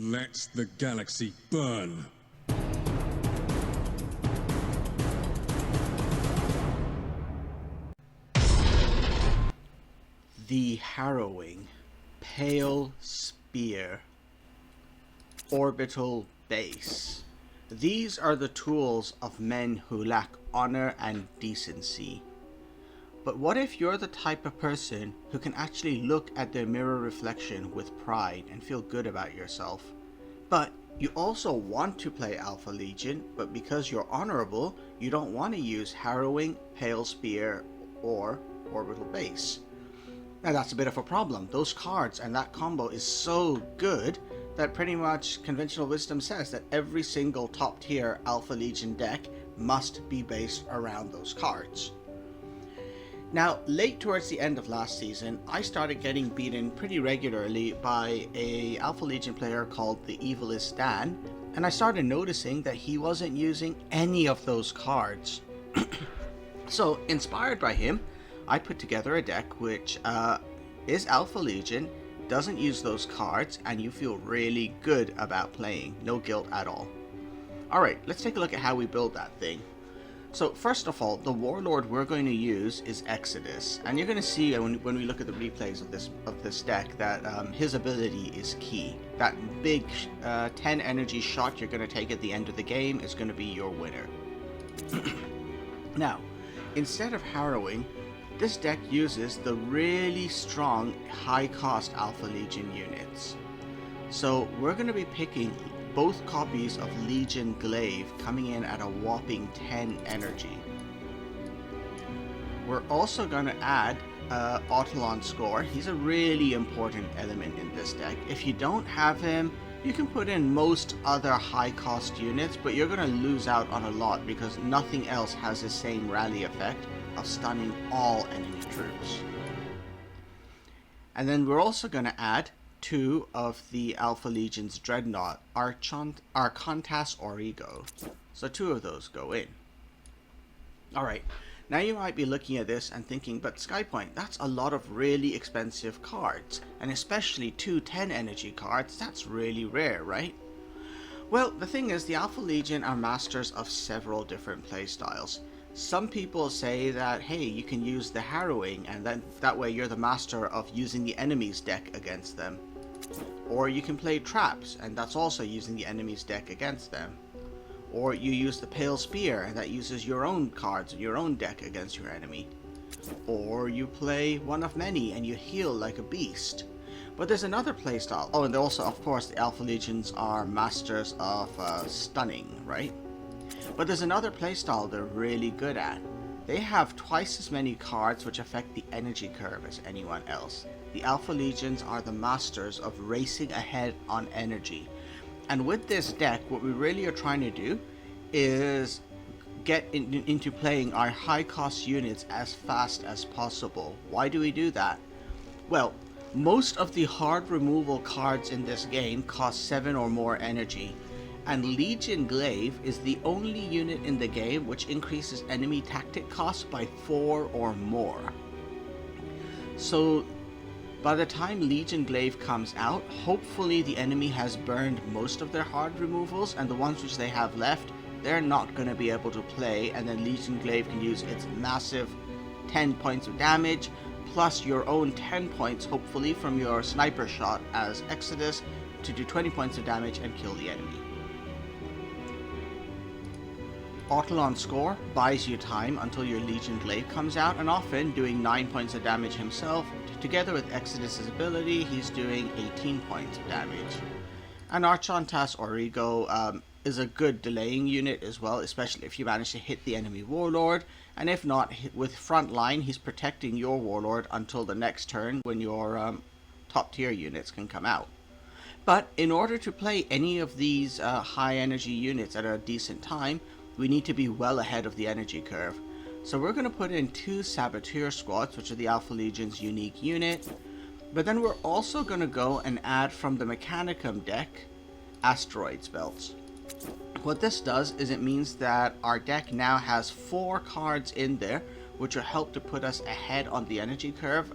Let the galaxy burn. The Harrowing, Pale Spear, Orbital Base. These are the tools of men who lack honor and decency. But what if you're the type of person who can actually look at their mirror reflection with pride and feel good about yourself? But you also want to play Alpha Legion, but because you're honorable, you don't want to use Harrowing, Pale Spear, or Orbital Base. Now that's a bit of a problem. Those cards and that combo is so good that pretty much conventional wisdom says that every single top tier Alpha Legion deck must be based around those cards. Now, late towards the end of last season, I started getting beaten pretty regularly by a Alpha Legion player called the Evilest Dan, and I started noticing that he wasn't using any of those cards. So, inspired by him, I put together a deck which is Alpha Legion, doesn't use those cards, and you feel really good about playing. No guilt at all. Alright, let's take a look at how we build that thing. So first of all, the warlord we're going to use is Exodus, and you're going to see when we look at the replays of this deck that his ability is key. That big 10 energy shot you're going to take at the end of the game is going to be your winner. Now, instead of Harrowing, this deck uses the really strong high cost Alpha Legion units. So we're going to be picking both copies of Legion Glaive coming in at a whopping 10 energy. We're also going to add Autolon Score. He's a really important element in this deck. If you don't have him, you can put in most other high cost units, but you're going to lose out on a lot because nothing else has the same rally effect of stunning all enemy troops. And then we're also going to add two of the Alpha Legion's Dreadnought, Archontas Origo. So two of those go in. Alright, now you might be looking at this and thinking, but Skypoint, that's a lot of really expensive cards, and especially two 10 energy cards, that's really rare, right? Well, the thing is, the Alpha Legion are masters of several different playstyles. Some people say that, hey, you can use the Harrowing, and then that way you're the master of using the enemy's deck against them. Or you can play traps, and that's also using the enemy's deck against them. Or you use the Pale Spear, and that uses your own cards and your own deck against your enemy. Or you play one of many, and you heal like a beast. But there's another playstyle. Oh, and also, of course, the Alpha Legions are masters of stunning, right? But there's another playstyle they're really good at. They have twice as many cards which affect the energy curve as anyone else. The Alpha Legions are the masters of racing ahead on energy. And with this deck, what we really are trying to do is get into playing our high cost units as fast as possible. Why do we do that? Well, most of the hard removal cards in this game cost 7 or more energy. And Legion Glaive is the only unit in the game which increases enemy tactic costs by 4 or more. So by the time Legion Glaive comes out, hopefully the enemy has burned most of their hard removals, and the ones which they have left, they're not going to be able to play, and then Legion Glaive can use its massive 10 points of damage, plus your own 10 points, hopefully, from your sniper shot as Exodus, to do 20 points of damage and kill the enemy. Autolon Score buys you time until your Legion Glaive comes out, and often doing 9 points of damage himself. Together with Exodus's ability, he's doing 18 points of damage. And Archontas Origo is a good delaying unit as well, especially if you manage to hit the enemy warlord. And if not, with frontline, he's protecting your warlord until the next turn when your top tier units can come out. But in order to play any of these high energy units at a decent time, we need to be well ahead of the energy curve. So we're going to put in 2 Saboteur Squads, which are the Alpha Legion's unique unit. But then we're also going to go and add from the Mechanicum deck, Asteroids Belts. What this does is it means that our deck now has 4 cards in there which will help to put us ahead on the energy curve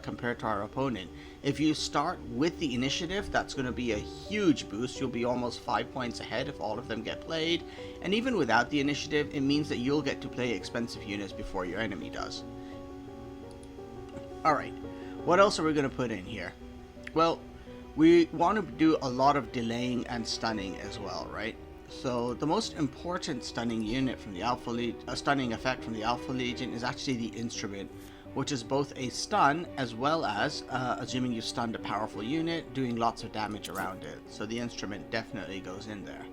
compared to our opponent. If you start with the initiative, that's going to be a huge boost. You'll be almost 5 points ahead if all of them get played. And even without the initiative, it means that you'll get to play expensive units before your enemy does. Alright, what else are we going to put in here? Well, we want to do a lot of delaying and stunning as well, right? So the most important stunning unit from the stunning effect from the Alpha Legion is actually the instrument, which is both a stun as well as, assuming you stunned a powerful unit, doing lots of damage around it. So the instrument definitely goes in there.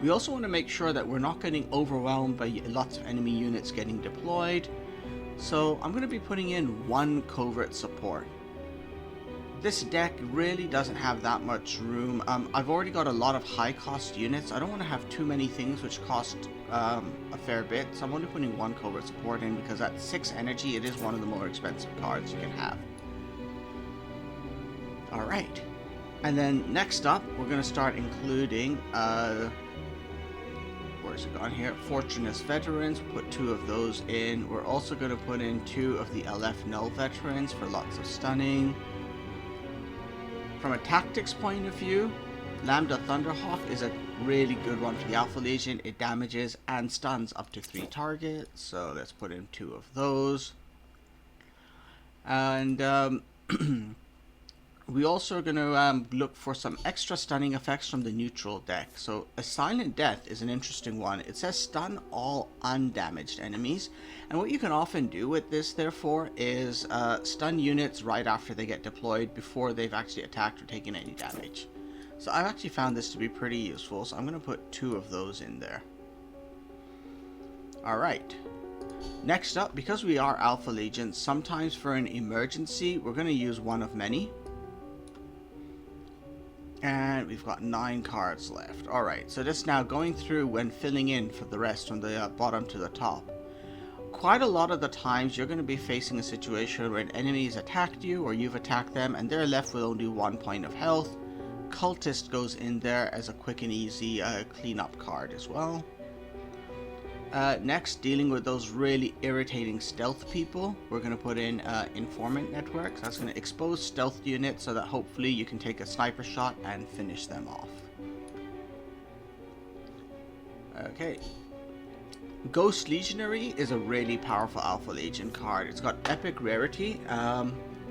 We also want to make sure that we're not getting overwhelmed by lots of enemy units getting deployed. So I'm going to be putting in one covert support. This deck really doesn't have that much room. I've already got a lot of high cost units. I don't want to have too many things which cost a fair bit, so I'm only putting one covert support in because at 6 energy it is one of the more expensive cards you can have. Alright, and then next up we're going to start including where's it gone here? Fortunate Veterans. We'll put 2 of those in. We're also going to put in 2 of the LF Null Veterans for lots of stunning. From a tactics point of view, Lambda Thunderhawk is a really good one for the Alpha Legion. It damages and stuns up to 3 targets, so let's put in 2 of those. And we also are going to look for some extra stunning effects from the neutral deck. So a Silent Death is an interesting one. It says stun all undamaged enemies, and what you can often do with this therefore is stun units right after they get deployed before they've actually attacked or taken any damage. So I've actually found this to be pretty useful, so I'm going to put 2 of those in there. Alright. Next up, because we are Alpha Legions, sometimes for an emergency we're going to use one of many. And we've got 9 cards left. Alright, so just now going through when filling in for the rest from the bottom to the top. Quite a lot of the times you're going to be facing a situation where an enemy has attacked you or you've attacked them and they're left with only 1 point of health. Cultist goes in there as a quick and easy cleanup card as well. Next, dealing with those really irritating stealth people, we're going to put in Informant Networks. That's going to expose stealth units so that hopefully you can take a sniper shot and finish them off. Okay. Ghost Legionary is a really powerful Alpha Legion card. It's got epic rarity.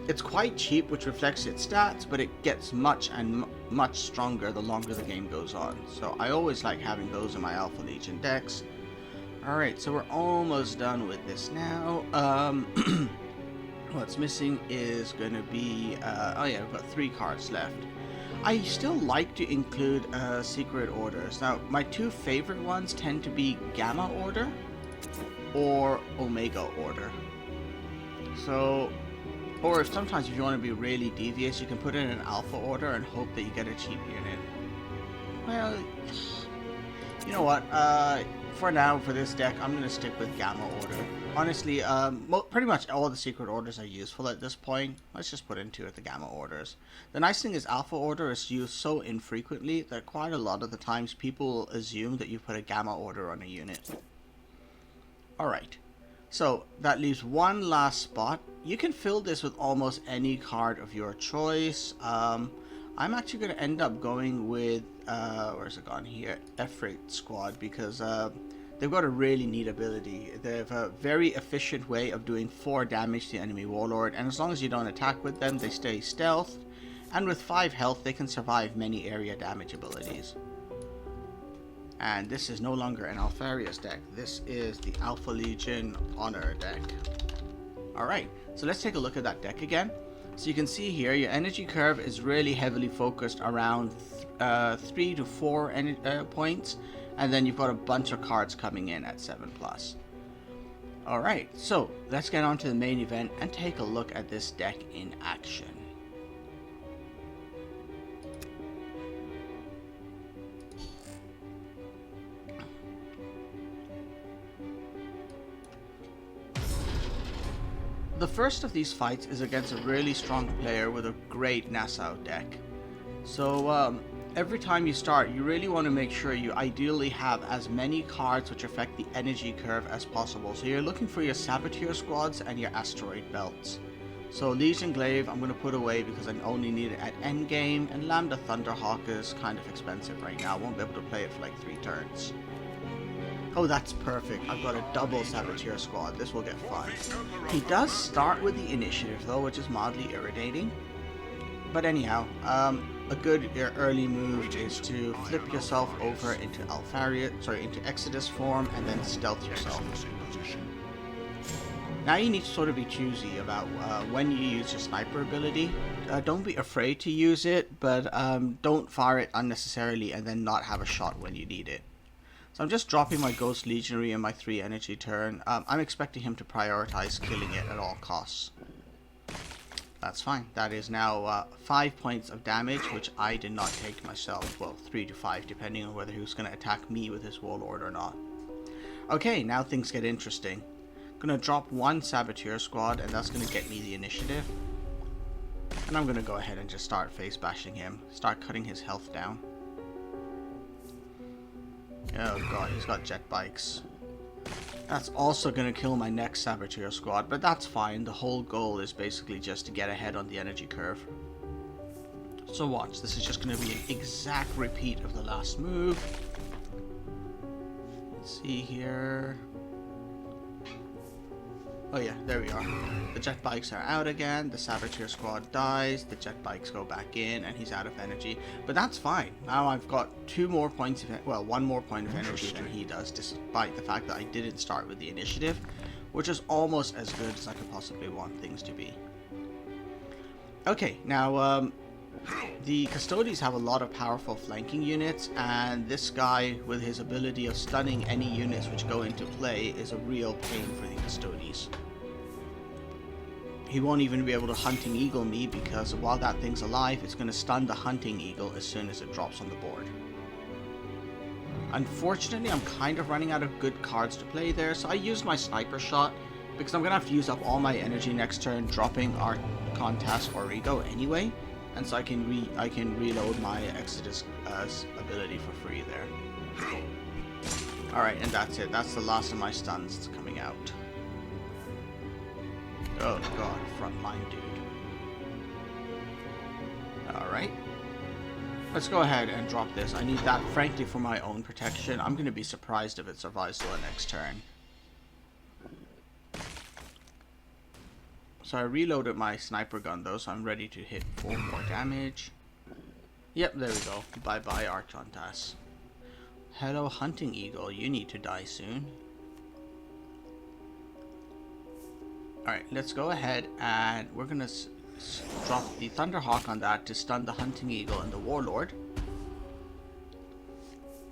It's quite cheap, which reflects its stats, but it gets much stronger the longer the game goes on. So I always like having those in my Alpha Legion decks. Alright, so we're almost done with this now. What's missing is going to be... oh yeah, we've got 3 cards left. I still like to include Secret Orders. Now, my 2 favorite ones tend to be Gamma Order or Omega Order. So, or sometimes if you want to be really devious, you can put in an Alpha Order and hope that you get a cheap unit. Well, you know what? For now, for this deck, I'm going to stick with Gamma Order. Honestly, pretty much all the Secret Orders are useful at this point. Let's just put in 2 of the Gamma Orders. The nice thing is Alpha Order is used so infrequently that quite a lot of the times people will assume that you put a Gamma Order on a unit. Alright, so that leaves one last spot. You can fill this with almost any card of your choice. I'm actually going to end up going with, where's it gone here, Efreet Squad, because they've got a really neat ability. They have a very efficient way of doing 4 damage to the enemy warlord, and as long as you don't attack with them, they stay stealth, and with 5 health, they can survive many area damage abilities. And this is no longer an Alpharius deck. This is the Alpha Legion Honor deck. Alright, so let's take a look at that deck again. So you can see here, your energy curve is really heavily focused around 3 to 4 points, and then you've got a bunch of cards coming in at 7+. Alright, so let's get on to the main event and take a look at this deck in action. The first of these fights is against a really strong player with a great Nassau deck. So every time you start, you really want to make sure you ideally have as many cards which affect the energy curve as possible. So you're looking for your Saboteur squads and your asteroid belts. So Legion Glaive I'm going to put away because I only need it at endgame, and Lambda Thunderhawk is kind of expensive right now. I won't be able to play it for like 3 turns. Oh, that's perfect. I've got a double Saboteur squad. This will get fun. He does start with the initiative though, which is mildly irritating. But anyhow, a good early move is to flip yourself over into into Exodus form and then stealth yourself. Now you need to sort of be choosy about when you use your sniper ability. Don't be afraid to use it, but don't fire it unnecessarily and then not have a shot when you need it. So I'm just dropping my Ghost Legionary in my 3 energy turn. I'm expecting him to prioritize killing it at all costs. That's fine. That is now 5 points of damage, which I did not take myself. Well, 3 to 5, depending on whether he was going to attack me with his Warlord or not. Okay, now things get interesting. I'm going to drop 1 Saboteur squad, and that's going to get me the initiative. And I'm going to go ahead and just start face bashing him. Start cutting his health down. Oh god, he's got jet bikes. That's also going to kill my next Saboteur squad, but that's fine. The whole goal is basically just to get ahead on the energy curve. So watch, this is just going to be an exact repeat of the last move. Let's see here. Oh yeah, there we are. The jet bikes are out again, the Saboteur squad dies, the jet bikes go back in, and he's out of energy. But that's fine. Now I've got 2 more points of, well, 1 more point of energy than he does, despite the fact that I didn't start with the initiative, which is almost as good as I could possibly want things to be. Okay, now the Custodes have a lot of powerful flanking units, and this guy with his ability of stunning any units which go into play is a real pain for the Custodes. He won't even be able to Hunting Eagle me, because while that thing's alive, it's going to stun the Hunting Eagle as soon as it drops on the board. Unfortunately, I'm kind of running out of good cards to play there, so I used my Sniper Shot, because I'm going to have to use up all my energy next turn, dropping our Contest Origo anyway. And so I can reload my Exodus ability for free there. Alright, and that's it. That's the last of my stuns coming out. Oh god, frontline dude. Alright. Let's go ahead and drop this. I need that, frankly, for my own protection. I'm going to be surprised if it survives till the next turn. So I reloaded my sniper gun though, so I'm ready to hit 4 more damage. Yep, there we go. Bye bye Archontas. Hello Hunting Eagle, you need to die soon. Alright, let's go ahead and we're gonna drop the Thunderhawk on that to stun the Hunting Eagle and the Warlord.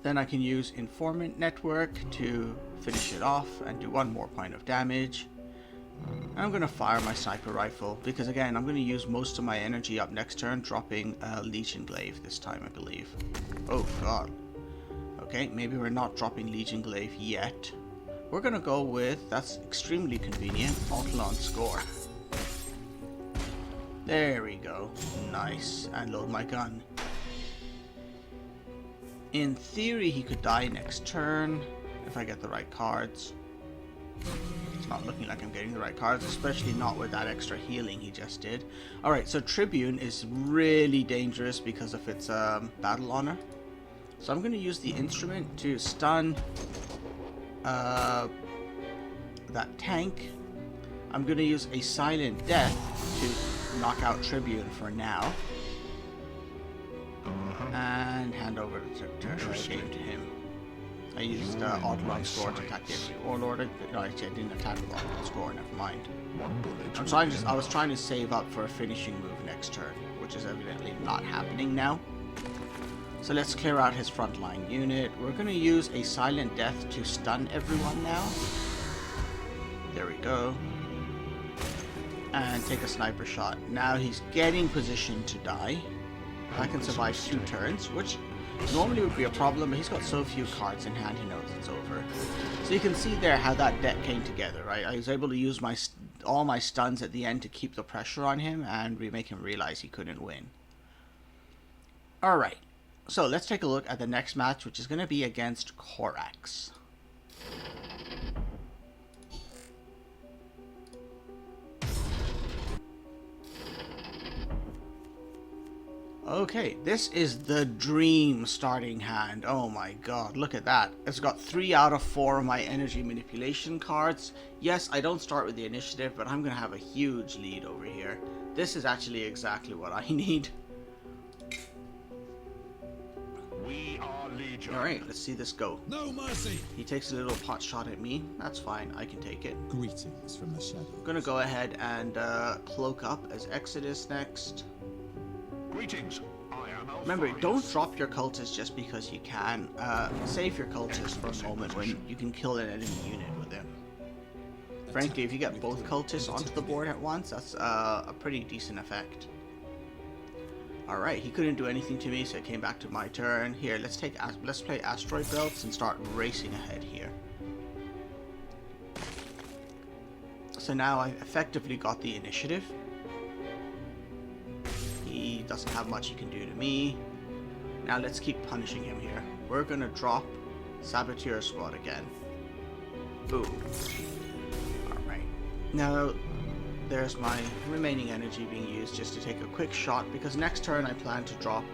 Then I can use Informant Network to finish it off and do 1 more point of damage. I'm going to fire my sniper rifle, because again, I'm going to use most of my energy up next turn, dropping Legion Glaive this time, I believe. Oh god. Okay, maybe we're not dropping Legion Glaive yet. We're going to go with, that's extremely convenient, Autlon Score. There we go. Nice. And load my gun. In theory, he could die next turn, if I get the right cards. It's not looking like I'm getting the right cards, especially not with that extra healing he just did. Alright, so Tribune is really dangerous because of its battle honor. So I'm going to use the instrument to stun that tank. I'm going to use a Silent Death to knock out Tribune for now. And hand over the turn game to him. I used Autlon Score to attack the Warlord. No, actually I didn't attack with Autlon Score, never mind. I was trying to save up for a finishing move next turn, which is evidently not happening now. So let's clear out his frontline unit. We're going to use a Silent Death to stun everyone now. There we go. And take a sniper shot. Now he's getting positioned to die. I can survive 2 turns, which normally would be a problem, but he's got so few cards in hand, he knows it's over. So you can see there how that deck came together, right? I was able to use all my stuns at the end to keep the pressure on him and make him realize he couldn't win. Alright, So let's take a look at the next match, which is going to be against Corax. Okay, this is the dream starting hand. Oh my god, look at that. It's got 3 out of 4 of my energy manipulation cards. Yes, I don't start with the initiative, but I'm going to have a huge lead over here. This is actually exactly what I need. We are Legion. Alright, let's see this go. No mercy! He takes a little pot shot at me. That's fine, I can take it. Greetings from the shadows. I'm gonna go ahead and cloak up as Exodus next. Greetings. I am Alpharius. Remember, don't drop your cultists just because you can. Save your cultists for a moment when you can kill an enemy unit with them. Frankly, if you get both cultists onto the board at once, that's a pretty decent effect. Alright, he couldn't do anything to me, so it came back to my turn. Here, let's play Asteroid Belts and start racing ahead here. So now I've effectively got the initiative. He doesn't have much he can do to me. Now let's keep punishing him here. We're gonna drop Saboteur Squad again. Boom. Alright. Now there's my remaining energy being used just to take a quick shot, because next turn I plan to drop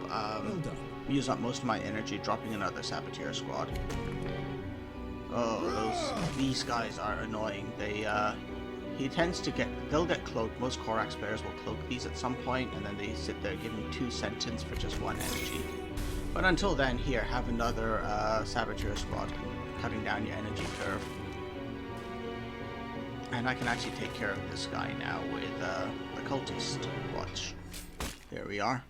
use up most of my energy dropping another Saboteur Squad. Oh, these guys are annoying. He tends to they'll get cloaked. Most Corax players will cloak these at some point, and then they sit there giving 2 sentence for just 1 energy. But until then, here, have another Saboteur Squad, cutting down your energy curve. And I can actually take care of this guy now with the Cultist. Watch. There we are.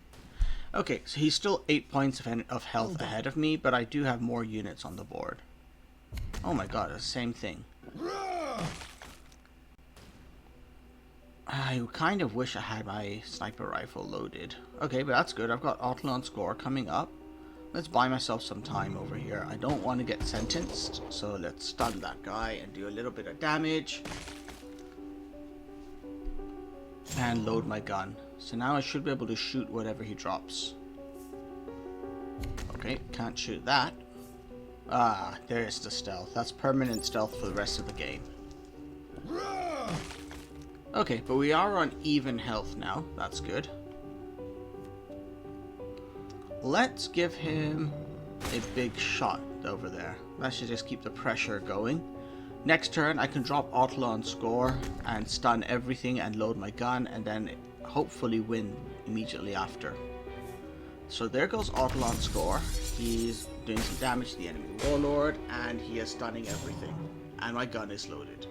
Okay, so he's still 8 points of health ahead of me, but I do have more units on the board. Oh my god, it's the same thing. I kind of wish I had my sniper rifle loaded. Okay, but that's good. I've got Autlon score coming up. Let's buy myself some time over here. I don't want to get sentenced, so let's stun that guy and do a little bit of damage. And load my gun. So now I should be able to shoot whatever he drops. Okay, can't shoot that. Ah, there's the stealth. That's permanent stealth for the rest of the game. Okay, but we are on even health now. That's good. Let's give him a big shot over there. That should just keep the pressure going. Next turn, I can drop Autlon score and stun everything and load my gun, and then hopefully win immediately after. So there goes Autlon score. He's doing some damage to the enemy warlord, and he is stunning everything. And my gun is loaded.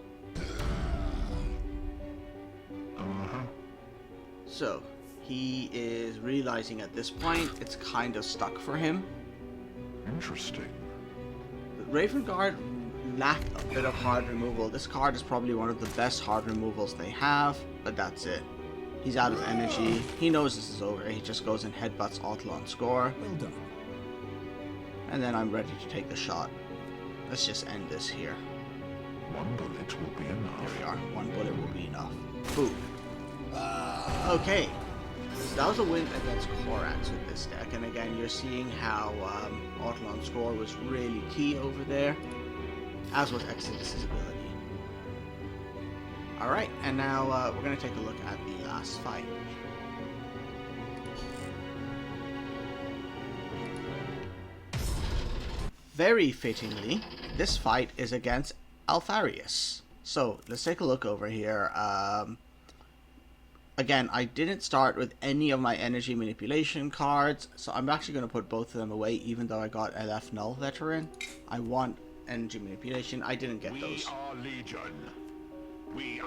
So, he is realizing at this point it's kind of stuck for him. Interesting. The Raven Guard lack a bit of hard removal. This card is probably one of the best hard removals they have, but that's it. He's out of energy. He knows this is over. He just goes and headbutts Autlon score. Well done. And then I'm ready to take the shot. Let's just end this here. 1 bullet will be enough. There we are. 1 bullet will be enough. Boom. Okay. So that was a win against Corax with this deck. And again, you're seeing how Autlon score was really key over there, as was Exodus' ability. Alright, and now we're going to take a look at the last fight. Very fittingly, this fight is against Alpharius. So, let's take a look over here. Again, I didn't start with any of my energy manipulation cards, so I'm actually going to put both of them away, even though I got LF Null Veteran. I want energy manipulation. I didn't get those. We are Legion.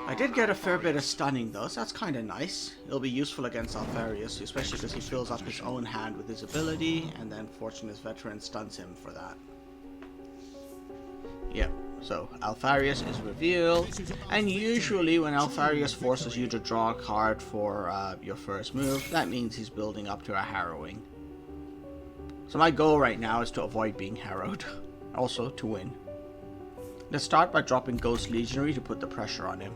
I did get a fair bit of stunning though, so that's kind of nice. It'll be useful against Alpharius, especially because he fills up his own hand with his ability, and then Fortunate's Veteran stuns him for that. Yep, so Alpharius is revealed, and usually when Alpharius forces you to draw a card for your first move, that means he's building up to a Harrowing. So my goal right now is to avoid being harrowed, also to win. Let's start by dropping Ghost Legionary to put the pressure on him.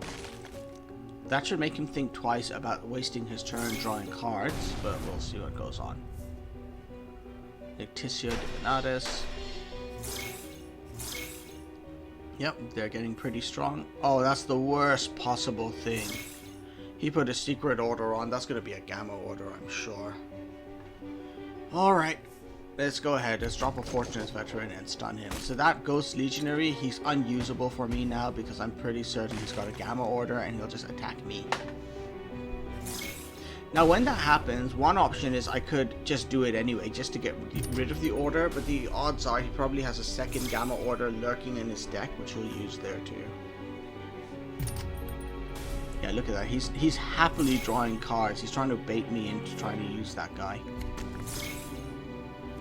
That should make him think twice about wasting his turn drawing cards, but we'll see what goes on. Nicticio Divinatus. Yep, they're getting pretty strong. Oh, that's the worst possible thing. He put a secret order on. That's going to be a gamma order, I'm sure. Alright, let's go ahead. Let's drop a Fortunate's Veteran and stun him. So that Ghost Legionary, he's unusable for me now because I'm pretty certain he's got a gamma order and he'll just attack me. Now when that happens, one option is I could just do it anyway, just to get rid of the order, but the odds are he probably has a second gamma order lurking in his deck, which he'll use there too. Yeah, look at that. He's happily drawing cards. He's trying to bait me into trying to use that guy.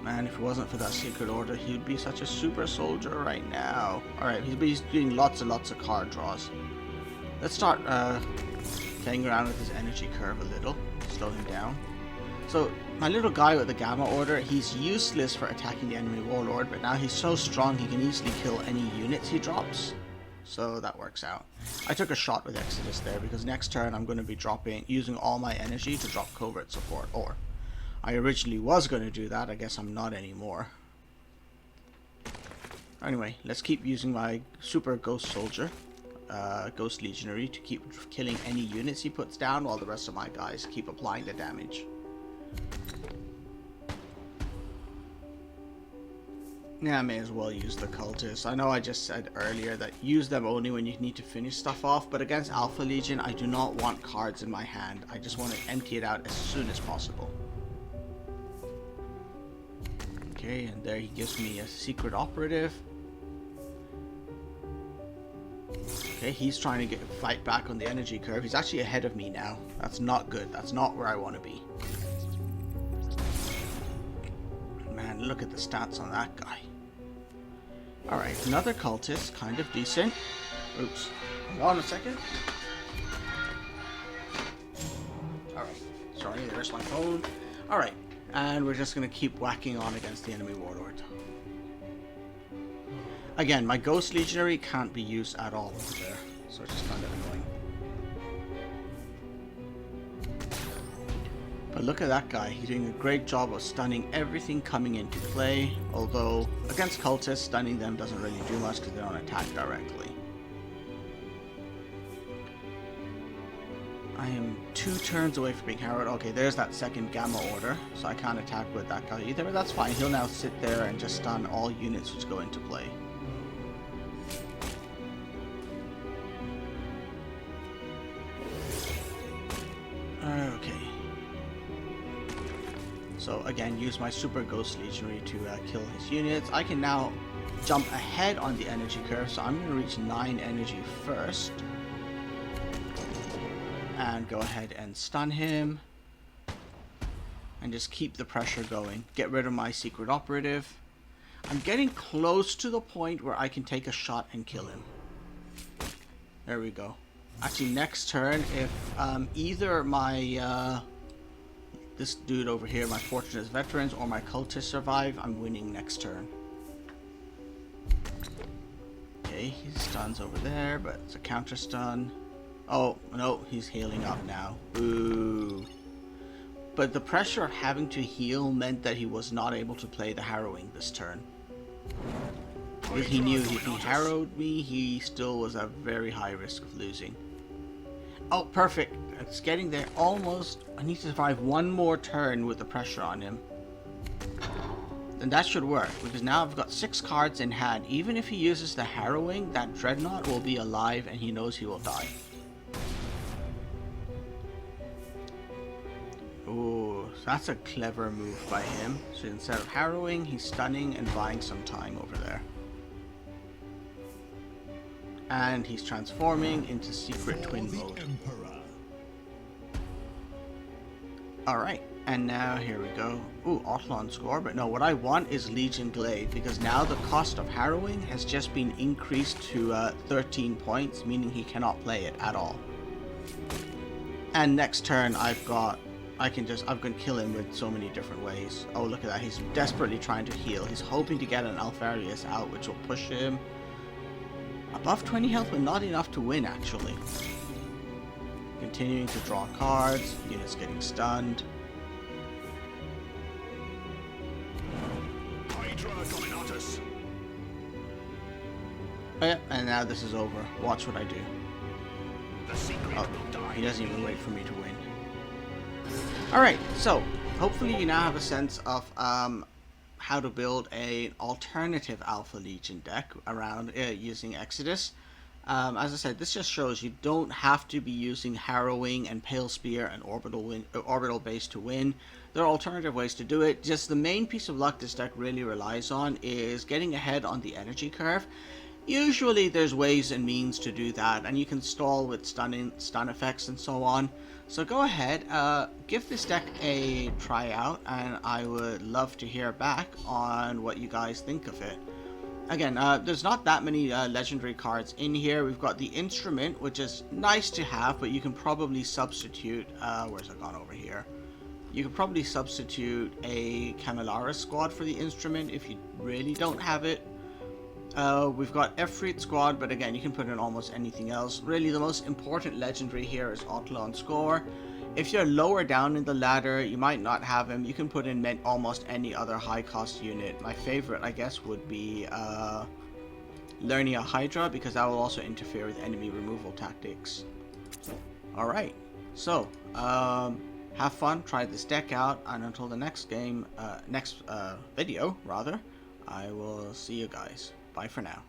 Man, if it wasn't for that secret order, he'd be such a super soldier right now. Alright, he's doing lots and lots of card draws. Let's start playing around with his energy curve a little. Slow him down. So my little guy with the gamma order, he's useless for attacking the enemy warlord, but now he's so strong he can easily kill any units he drops. So that works out. I took a shot with Exodus there because next turn I'm going to be using all my energy to drop covert support. Or I originally was going to do that. I guess I'm not anymore. Anyway, let's keep using my super ghost soldier. Ghost Legionary to keep killing any units he puts down while the rest of my guys keep applying the damage. Yeah, I may as well use the cultists. I know I just said earlier that use them only when you need to finish stuff off, but against Alpha Legion I do not want cards in my hand. I just want to empty it out as soon as possible. Okay, and there he gives me a secret operative. Okay, he's trying to fight back on the energy curve. He's actually ahead of me now. That's not good. That's not where I want to be. Man, look at the stats on that guy. Alright, another cultist. Kind of decent. Oops. Hold on a second. Alright. Sorry, there's my phone. Alright. And we're just going to keep whacking on against the enemy warlord. Again, my Ghost Legionary can't be used at all over there, so it's just kind of annoying. But look at that guy, he's doing a great job of stunning everything coming into play, although against cultists, stunning them doesn't really do much because they don't attack directly. I am 2 turns away from being harrowed. Okay, there's that second gamma order, so I can't attack with that guy either, but that's fine. He'll now sit there and just stun all units which go into play. Okay. So again, use my super ghost legionary to kill his units. I can now jump ahead on the energy curve, so I'm going to reach 9 energy first. And go ahead and stun him. And just keep the pressure going. Get rid of my secret operative. I'm getting close to the point where I can take a shot and kill him. There we go. Actually, next turn, if either my this dude over here, my Fortunate's Veterans, or my cultists survive, I'm winning next turn. Okay, he stuns over there, but it's a counter stun. Oh, no, he's healing up now. Ooh. But the pressure of having to heal meant that he was not able to play the Harrowing this turn. Because he knew if he harrowed me, he still was at very high risk of losing. Oh, perfect. It's getting there almost. I need to survive one more turn with the pressure on him. Then that should work, because now I've got 6 cards in hand. Even if he uses the Harrowing, that Dreadnought will be alive and he knows he will die. Ooh, that's a clever move by him. So instead of Harrowing, he's stunning and buying some time over there. And he's transforming into Secret Twin mode. Alright, and now here we go. Ooh, Othlon score, but no, what I want is Legion Glade, because now the cost of Harrowing has just been increased to 13 points, meaning he cannot play it at all. And next turn I can kill him with so many different ways. Oh, look at that, he's desperately trying to heal. He's hoping to get an Alpharius out, which will push him above 20 health, but not enough to win, actually. Continuing to draw cards, units getting stunned. Oh, yeah, and now this is over. Watch what I do. The secret Oh, will die. he doesn't even wait for me to win. Alright, so hopefully you now have a sense of how to build an alternative Alpha Legion deck around using Exodus. As I said, this just shows you don't have to be using Harrowing and Pale Spear and Orbital Base to win. There are alternative ways to do it. Just the main piece of luck this deck really relies on is getting ahead on the energy curve. Usually there's ways and means to do that, and you can stall with stun effects and so on. So go ahead, give this deck a try out, and I would love to hear back on what you guys think of it. Again, there's not that many legendary cards in here. We've got the Instrument, which is nice to have, but you can probably substitute... where's it gone over here? You could probably substitute a Camelara squad for the Instrument if you really don't have it. We've got Efreet squad, but again, you can put in almost anything else. Really, the most important legendary here is Otlon Score. If you're lower down in the ladder, you might not have him. You can put in almost any other high-cost unit. My favorite, I guess, would be Lernia Hydra, because that will also interfere with enemy removal tactics. Alright, so, have fun, try this deck out, and until the next game, video, rather, I will see you guys. Bye for now.